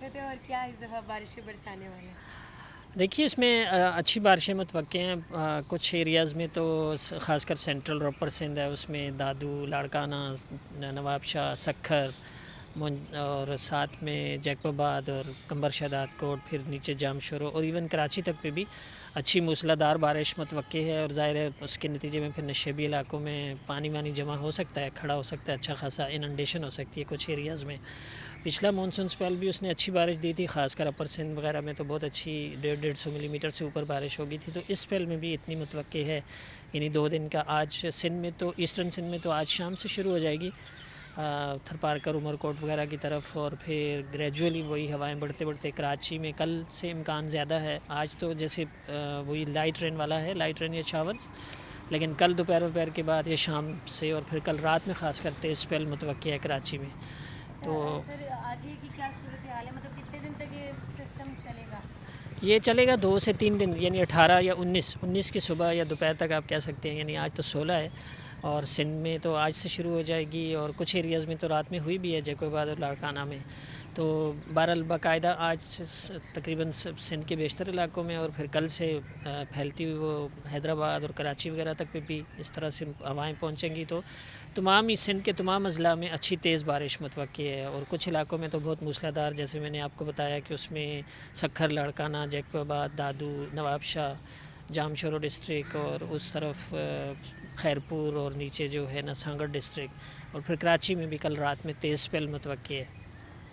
وقت ہے اور کیا اس دفعہ بارشیں برسانے والے ہیں؟ دیکھیے اس میں اچھی بارشیں متوقع ہیں. کچھ ایریاز میں تو خاص کر سینٹرل روپر سندھ ہے، اس میں دادو، لاڑکانہ، نواب شاہ، سکھر اور ساتھ میں جیکب آباد اور کمبر شہداد کوٹ، پھر نیچے جام شورو اور ایون کراچی تک پہ بھی اچھی موسلا دھار بارش متوقع ہے. اور ظاہر ہے اس کے نتیجے میں پھر نشیبی علاقوں میں پانی جمع ہو سکتا ہے، کھڑا ہو سکتا ہے، اچھا خاصا اننڈیشن ہو سکتی ہے کچھ ایریاز میں. پچھلا مونسون سپیل بھی اس نے اچھی بارش دی تھی، خاص کر اپر سندھ وغیرہ میں تو بہت اچھی 150 ملی میٹر سے اوپر بارش ہو گئی تھی. تو اس سپیل میں بھی اتنی متوقع ہے، یعنی 2 دن کا. آج سندھ میں تو ایسٹرن سندھ میں تو آج شام سے شروع ہو جائے گی تھرپارکر، عمر کوٹ وغیرہ کی طرف، اور پھر گریجولی وہی ہوائیں بڑھتے کراچی میں کل سے امکان زیادہ ہے. آج تو جیسے وہی لائٹ رین والا ہے، لائٹ رین یا شاورز، لیکن کل دوپہر کے بعد یا شام سے اور پھر کل رات میں خاص کر تیز سپیل متوقع ہے کراچی میں. تو سر آگے کی کیا صورتحال ہے، مطلب کتنے دن تک یہ سسٹم چلے گا؟ یہ چلے گا 2 سے 3 دن، یعنی 18 یا 19 کی صبح یا دوپہر تک آپ کہہ سکتے ہیں. یعنی آج تو 16 ہے اور سندھ میں تو آج سے شروع ہو جائے گی، اور کچھ ایریاز میں تو رات میں ہوئی بھی ہے، جیکب آباد اور لاڑکانہ میں. تو بہرحال باقاعدہ آج تقریباً سندھ کے بیشتر علاقوں میں اور پھر کل سے پھیلتی ہوئی وہ حیدرآباد اور کراچی وغیرہ تک پہ بھی اس طرح سے ہوائیں پہنچیں گی. تو تمام ہی سندھ کے تمام اضلاع میں اچھی تیز بارش متوقع ہے، اور کچھ علاقوں میں تو بہت موسلادھار، جیسے میں نے آپ کو بتایا کہ اس میں سکھر، لاڑکانہ، جیکب آباد، دادو، نواب شاہ، جام شورو ڈسٹرک، اور اس طرف خیرپور اور نیچے جو ہے نا سانگڑ ڈسٹرک، اور پھر کراچی میں بھی کل رات میں تیز سپیل متوقع ہے.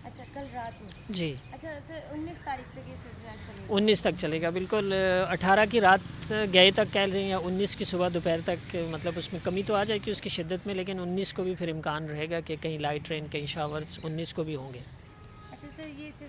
اچھا کل رات میں؟ جی اچھا سر 19 تاریخ تک یہ سلسلہ چلے گا؟ 19 تک چلے گا بالکل. 18 کی رات گئے تک کہہ لیں یا 19 کی صبح دوپہر تک، مطلب اس میں کمی تو آ جائے گی اس کی شدت میں، لیکن 19 کو بھی پھر امکان رہے گا کہ کہیں لائٹ رین، کہیں شاورز 19 کو بھی ہوں گے. اچھا سر یہ صرف